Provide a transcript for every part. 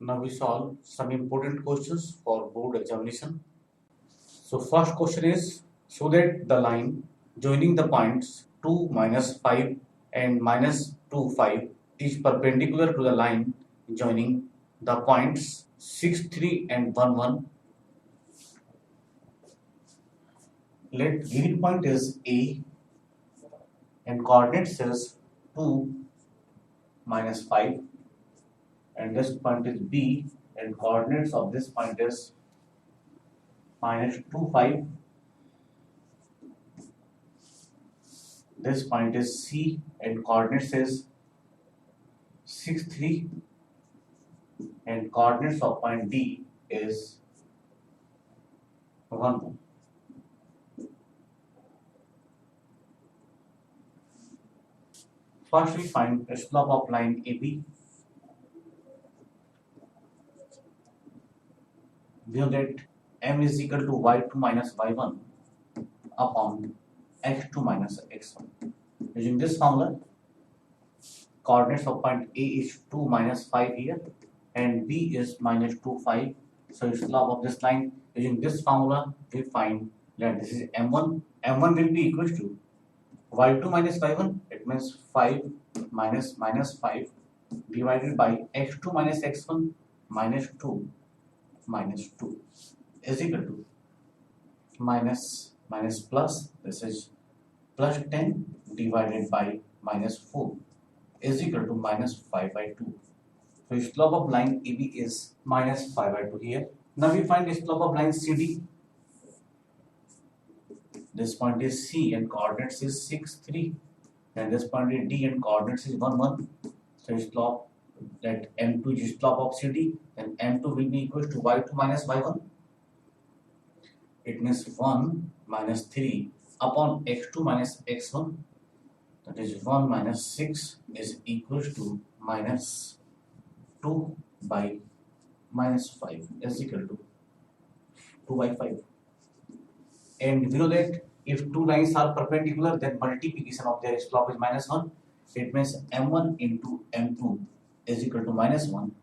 Now we solve some important questions for board examination. So first question is, so that the line joining the points 2, -5 and -2, 5 is perpendicular to the line joining the points 6, 3 and 1, 1. Let given point is A and coordinates is 2, -5, and this point is B and coordinates of this point is -2, 5. This point is C and coordinates is 6, 3, and coordinates of point D is 1, 1. First we find the slope of line AB. We know that M is equal to y2 minus y1 upon x2 minus x1. Using this formula, coordinates of point A is 2, -5 here, and B is -2, 5. So slope of this line, using this formula, we find that this is M1. M1 will be equal to y2 minus y1. It means 5 minus -5 divided by x2 minus x1 -2 is equal to minus plus. This is plus 10 divided by -4 is equal to -5/2. So slope of line AB is -5/2 here. Now we find the slope of line CD. This point is C and coordinates is 6, 3, and this point is D and coordinates is 1, 1. So slope that M2 is slope of CD, then M2 will be equal to y2 minus y1. It means 1 minus 3 upon x2 minus x1, that is 1 minus 6 is equal to -2 by -5 is equal to 2 by 5. And we know that if two lines are perpendicular, then multiplication of their slope is -1. It means M1 into M2 is equal to -1.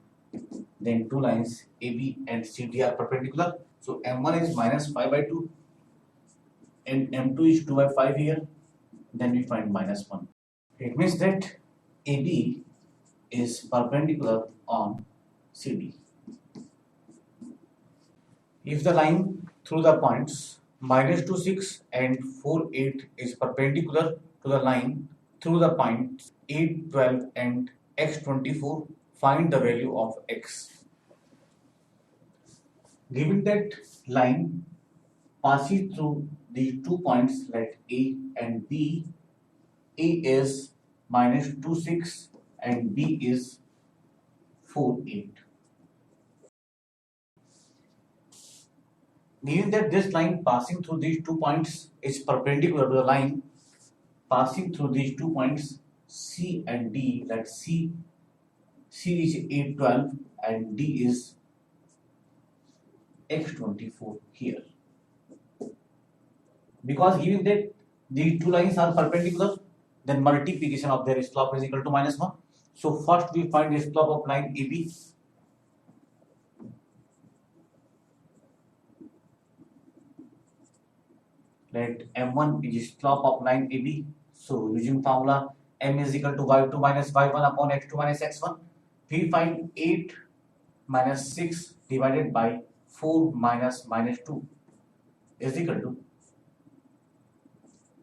Then two lines AB and CD are perpendicular. So M1 is -5/2 and M2 is 2 by 5 here. Then we find -1. It means that AB is perpendicular on CD. If the line through the points -2, 6 and 4, 8 is perpendicular to the line through the points 8, 12 and x 24, find the value of x. Given that line passes through these 2 points like A and B, A is -2, 6 and B is 4, 8. Given that this line passing through these 2 points is perpendicular to the line passing through these 2 points C and D, that C is 8, 12 and D is x 24 here. Because given that these two lines are perpendicular, then multiplication of their slope is equal to -1. So first we find the slope of line AB. Let M1 is slope of line AB. So using formula M is equal to y2 minus y1 upon x2 minus x1. We find 8 minus 6 divided by 4 minus -2 is equal to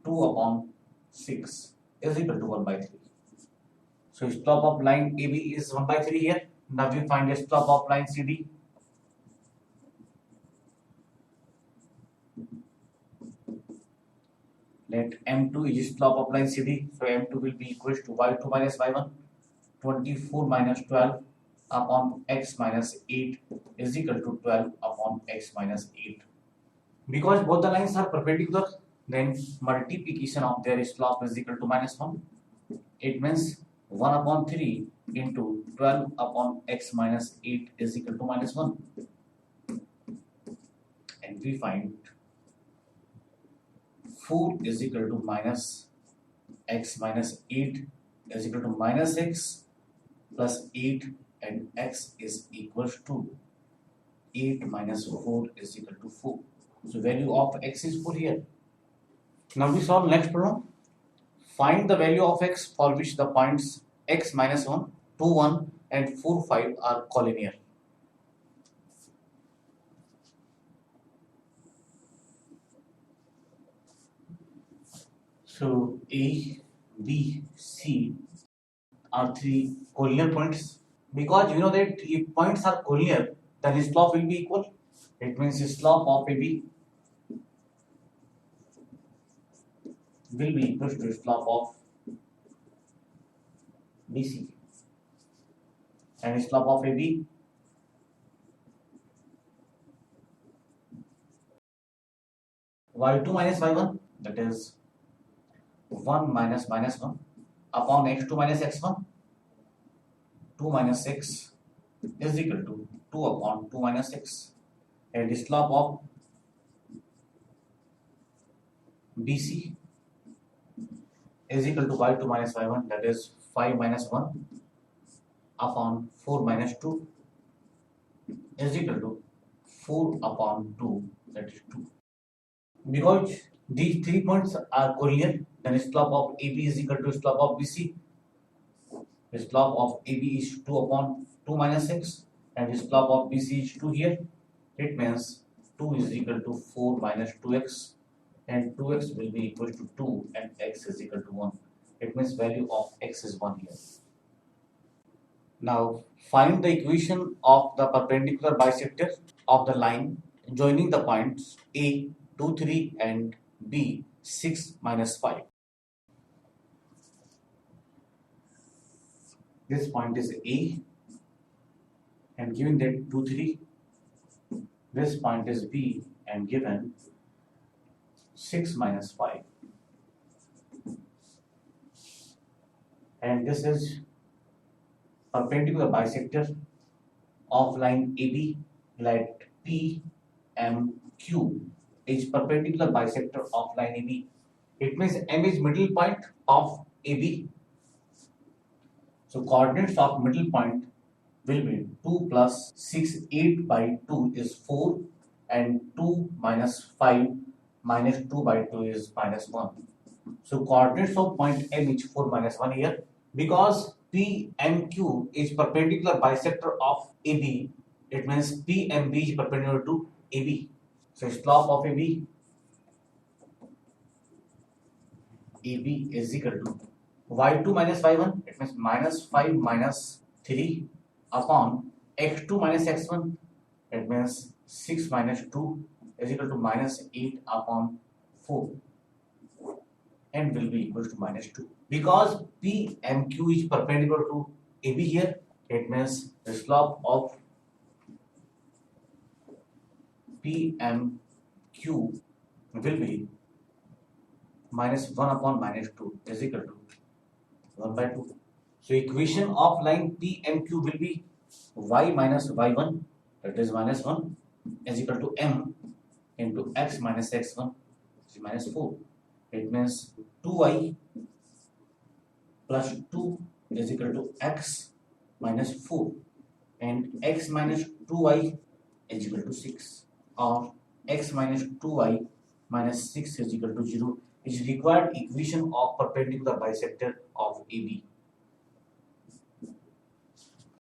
2 upon 6 is equal to 1 by 3. So slope of line AB is 1 by 3 here. Now we find the slope of line CD. Let M2 is slope of line CD. So M2 will be equal to y2 minus y1. 24 minus 12 upon x minus 8 is equal to 12 upon x minus 8. Because both the lines are perpendicular, then multiplication of their slope is equal to -1. It means 1 upon 3 into 12 upon x minus 8 is equal to -1. And we find 4 is equal to minus x minus 8 is equal to -x plus 8 and x is equals to 8 minus 4 is equal to 4. So value of x is 4 here. Now we solve next problem. Find the value of x for which the points x minus 1, 2, 1 and 4, 5 are collinear. So A, B, C are three collinear points. Because you know that if points are collinear, then slope will be equal. It means the slope of AB will be equal to slope of BC. And slope of AB y2 minus y1, that is 1 minus minus 1 upon x2 minus x1, 2 minus 6 is equal to 2 upon 2 minus 6. And the slope of BC is equal to y2 minus y1, that is 5 minus 1 upon 4 minus 2 is equal to 4 upon 2, that is 2. Because these 3 points are collinear, then slope of AB is equal to slope of BC. The slope of AB is 2 upon 2 minus 6 and the slope of BC is 2 here. It means 2 is equal to 4 minus 2x and 2x will be equal to 2 and x is equal to 1. It means value of x is 1 here. Now find the equation of the perpendicular bisector of the line joining the points A, 2, 3 and B, 6, minus 5. This point is A and given that 2, 3. This point is B and given 6 minus 5. And this is perpendicular bisector of line AB. Let PMQ is perpendicular bisector of line AB. It means M is middle point of AB. So coordinates of middle point will be 2 plus 6, 8 by 2 is 4 and 2 minus 5 minus 2 by 2 is minus 1. So coordinates of point M is 4 minus 1 here. Because PMQ is perpendicular bisector of AB, it means PMB is perpendicular to AB. So slope of AB is equal to y2 minus y1, it means minus 5 minus 3 upon x2 minus x1, it means 6 minus 2 is equal to minus 8 upon 4 and will be equal to minus 2. Because PMQ is perpendicular to AB here, it means the slope of PMQ will be minus 1 upon minus 2 is equal to 1 by 2. So equation of line PMQ will be y minus y1, that is minus 1, is equal to m into x minus x1, which is minus 4. It means 2y plus 2 is equal to x minus 4 and x minus 2y is equal to 6, or x minus 2y minus 6 is equal to 0 is required equation of perpendicular bisector of AB.